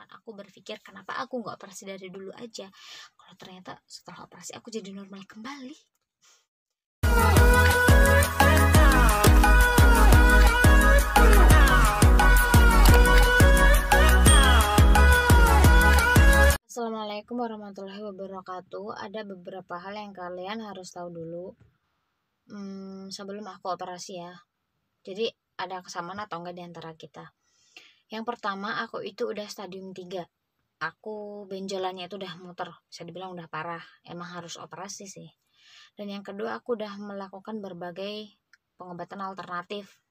kan aku berpikir kenapa aku nggak operasi dari dulu aja, kalau ternyata setelah operasi aku jadi normal kembali. Assalamualaikum warahmatullahi wabarakatuh. Ada beberapa hal yang kalian harus tahu dulu sebelum aku operasi ya. Jadi ada kesamaan atau enggak di antara kita. Yang pertama, aku itu udah stadium 3. Aku benjolannya itu udah muter, bisa dibilang udah parah. Emang harus operasi sih. Dan yang kedua, aku udah melakukan berbagai pengobatan alternatif.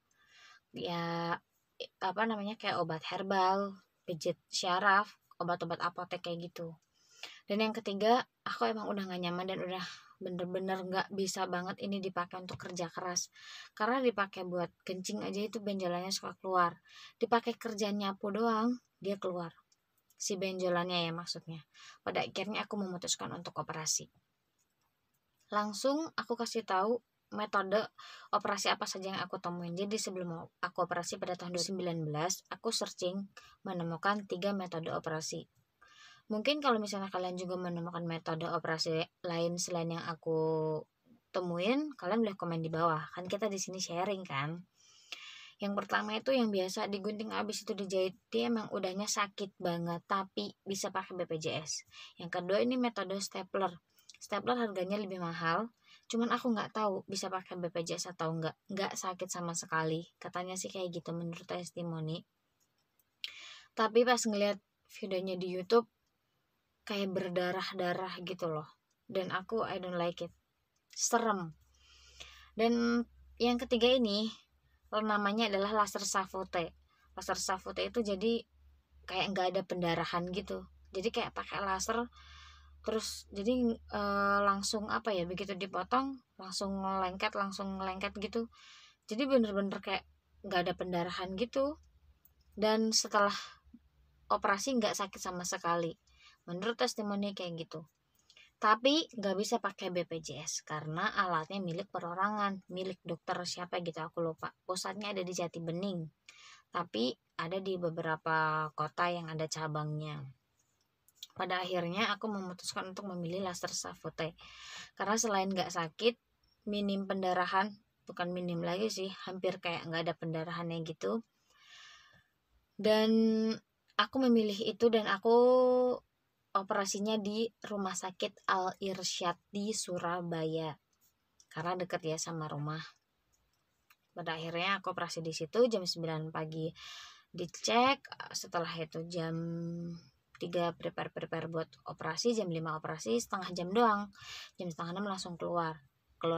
Ya kayak obat herbal, pijit syaraf, obat-obat apotek kayak gitu. Dan yang ketiga, aku emang udah gak nyaman dan udah bener-bener gak bisa banget ini dipakai untuk kerja keras, karena dipakai buat kencing aja itu benjolannya suka keluar, dipakai kerja nyapu doang dia keluar si benjolannya ya maksudnya. Pada akhirnya aku memutuskan untuk operasi. Langsung aku kasih tahu metode operasi apa saja yang aku temuin. Jadi sebelum aku operasi pada tahun 2019, aku searching menemukan 3 metode operasi. Mungkin kalau misalnya kalian juga menemukan metode operasi lain selain yang aku temuin, kalian boleh komen di bawah. Kan kita di sini sharing kan. Yang pertama itu yang biasa digunting abis itu dijahit, dia emang udahnya sakit banget tapi bisa pakai BPJS. Yang kedua ini metode stapler. Stapler harganya lebih mahal, cuman aku nggak tahu bisa pakai BPJS atau nggak sakit sama sekali. Katanya sih kayak gitu menurut testimoni. Tapi pas ngeliat videonya di YouTube kayak berdarah-darah gitu loh, dan aku I don't like it, serem. Dan yang ketiga ini namanya adalah laser Safote. Laser Safote itu jadi kayak nggak ada pendarahan gitu, jadi kayak pakai laser terus jadi langsung begitu dipotong langsung lengket gitu, jadi bener-bener kayak nggak ada pendarahan gitu. Dan setelah operasi nggak sakit sama sekali menurut testimoni kayak gitu. Tapi nggak bisa pakai BPJS karena alatnya milik perorangan, milik dokter siapa gitu aku lupa. Pusatnya ada di Jati Bening, tapi ada di beberapa kota yang ada cabangnya. Pada akhirnya aku memutuskan untuk memilih laser Safote karena selain nggak sakit, minim pendarahan, bukan minim lagi sih, hampir kayak nggak ada pendarahannya gitu. Dan aku memilih itu dan aku operasinya di Rumah Sakit Al Irsyad di Surabaya karena deket ya sama rumah. Pada akhirnya aku operasi di situ jam 9 pagi dicek, setelah itu jam 3 prepare buat operasi, jam 5 operasi, setengah jam doang, jam setengah 6 langsung keluar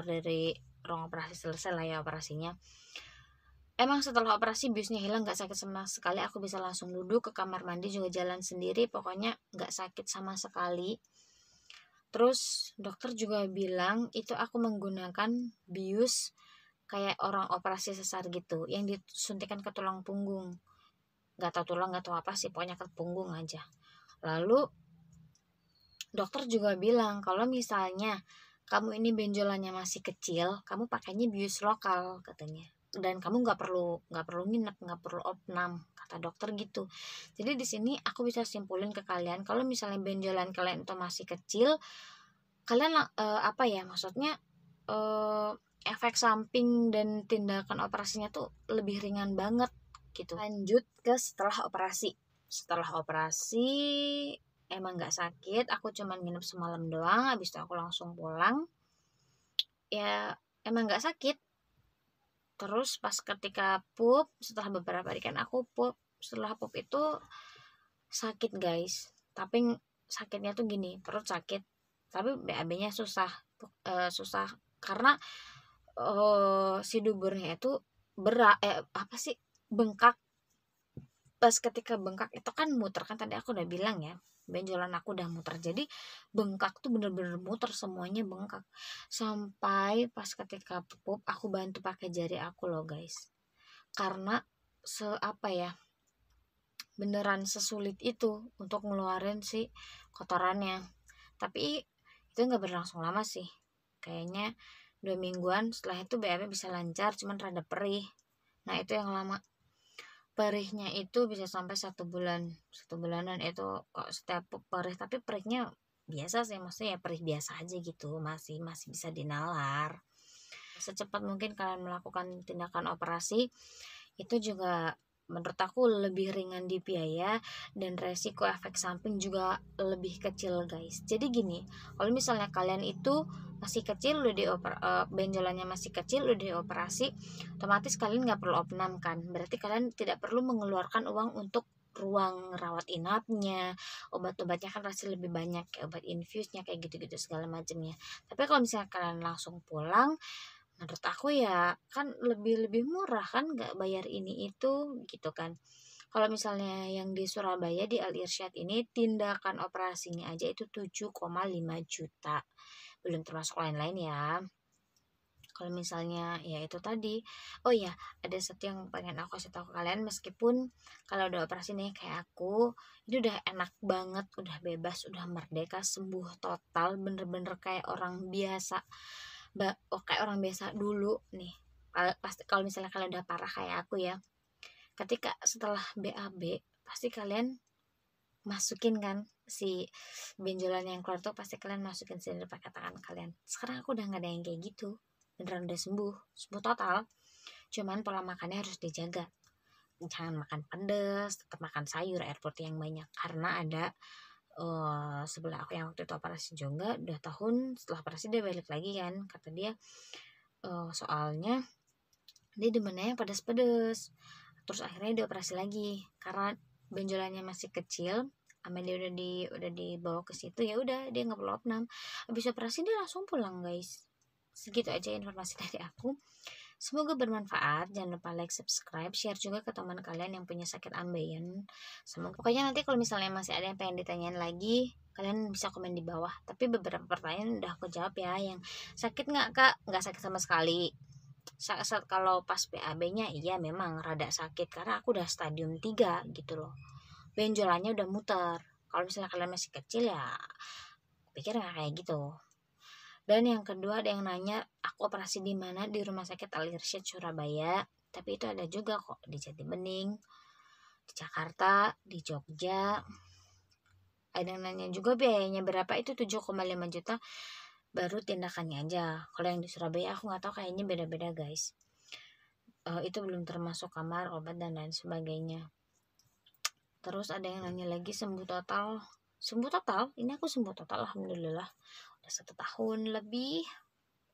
dari ruang operasi, selesai lah ya operasinya. Emang setelah operasi biusnya hilang, gak sakit sama sekali, aku bisa langsung duduk ke kamar mandi juga jalan sendiri, pokoknya gak sakit sama sekali. Terus dokter juga bilang itu aku menggunakan bius kayak orang operasi sesar gitu, yang disuntikan ke tulang punggung, gak tahu tulang gak tahu apa sih, pokoknya ke punggung aja. Lalu dokter juga bilang kalau misalnya kamu ini benjolannya masih kecil, kamu pakainya bius lokal katanya, dan kamu nggak perlu nginep, nggak perlu opnam, kata dokter gitu. Jadi di sini aku bisa simpulin ke kalian kalau misalnya benjolan kalian itu masih kecil, kalian maksudnya efek samping dan tindakan operasinya tuh lebih ringan banget gitu. Lanjut ke setelah operasi. Setelah operasi emang nggak sakit, aku cuman nginep semalam doang, habis itu aku langsung pulang. Ya emang nggak sakit. Terus pas ketika pup, setelah beberapa hari kan aku pup, setelah pup itu sakit guys, tapi sakitnya tuh gini, perut sakit, tapi BAB-nya susah karena si duburnya itu bengkak. Pas ketika bengkak itu kan muter, kan tadi aku udah bilang ya benjolan aku udah muter, jadi bengkak tuh bener-bener muter, semuanya bengkak. Sampai pas ketika pup aku bantu pakai jari aku loh guys, karena beneran sesulit itu untuk ngeluarin si kotorannya. Tapi itu nggak berlangsung lama sih, kayaknya 2 mingguan. Setelah itu BAB bisa lancar, cuman rada perih, nah itu yang lama. perihnya itu bisa sampai 1 bulanan itu kok setiap perih, tapi perihnya biasa sih, maksudnya ya perih biasa aja gitu, masih masih bisa dinalar. Secepat mungkin kalian melakukan tindakan operasi, itu juga menurut aku lebih ringan di biaya dan resiko efek samping juga lebih kecil guys. Jadi gini, kalau misalnya kalian itu masih kecil udah benjolannya masih kecil udah dioperasi, otomatis kalian nggak perlu opnam kan, berarti kalian tidak perlu mengeluarkan uang untuk ruang rawat inapnya, obat-obatnya kan pasti lebih banyak, kayak obat infusnya kayak gitu-gitu segala macamnya. Tapi kalau misalnya kalian langsung pulang, menurut aku ya kan lebih murah kan, nggak bayar ini itu gitu kan. Kalau misalnya yang di Surabaya di Al Irsyad ini tindakan operasinya aja itu 7,5 juta, belum termasuk lain-lain ya. Kalau misalnya ya itu tadi, oh ya ada satu yang pengen aku kasih tahu ke kalian, meskipun kalau udah operasi nih kayak aku, ini udah enak banget, udah bebas, udah merdeka, sembuh total, bener-bener kayak orang biasa. Kayak orang biasa dulu nih. Pasti kalau misalnya kalian udah parah kayak aku ya, ketika setelah BAB pasti kalian masukin kan si benjolan yang keluar tuh, pasti kalian masukin sendiri pakai tangan kalian. Sekarang aku udah nggak ada yang kayak gitu, beneran udah sembuh total. Cuman pola makannya harus dijaga, jangan makan pedas, tetap makan sayur, air putih yang banyak, karena ada sebelah aku yang waktu itu operasi juga 2 tahun setelah operasi dia balik lagi kan, kata dia soalnya dia demennya yang pedas-pedas, terus akhirnya dia operasi lagi karena benjolannya masih kecil. Amin dia udah dibawa ke situ, ya udah dia nggak perlu opnam, habis operasi dia langsung pulang guys. Segitu aja informasi dari aku, semoga bermanfaat. Jangan lupa like, subscribe, share juga ke teman kalian yang punya sakit ambeien. Semoga pokoknya nanti kalau misalnya masih ada yang pengen ditanyain lagi, kalian bisa komen di bawah. Tapi beberapa pertanyaan udah aku jawab ya. Yang sakit nggak kak? Nggak sakit sama sekali. Saat kalau pas PAB-nya iya memang rada sakit karena aku udah stadium 3 gitu loh, benjolannya udah muter. Kalau misalnya kalian masih kecil ya pikir nggak kayak gitu. Dan yang kedua, ada yang nanya aku operasi di mana, di Rumah Sakit Al Irsyad Surabaya, tapi itu ada juga kok di Jatibening, di Jakarta, di Jogja. Ada yang nanya juga biayanya berapa, itu 7,5 juta baru tindakannya aja. Kalau yang di Surabaya aku nggak tahu, kayaknya beda-beda guys. Itu belum termasuk kamar, obat dan lain sebagainya. Terus ada yang nanya lagi sembuh total. Ini aku sembuh total alhamdulillah, udah 1 tahun lebih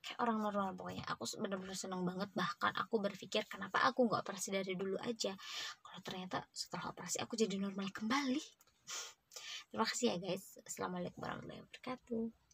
kayak orang normal. Pokoknya aku bener-bener seneng banget, bahkan aku berpikir kenapa aku nggak operasi dari dulu aja, kalau ternyata setelah operasi aku jadi normal kembali. Terima kasih ya guys. Assalamualaikum warahmatullahi wabarakatuh.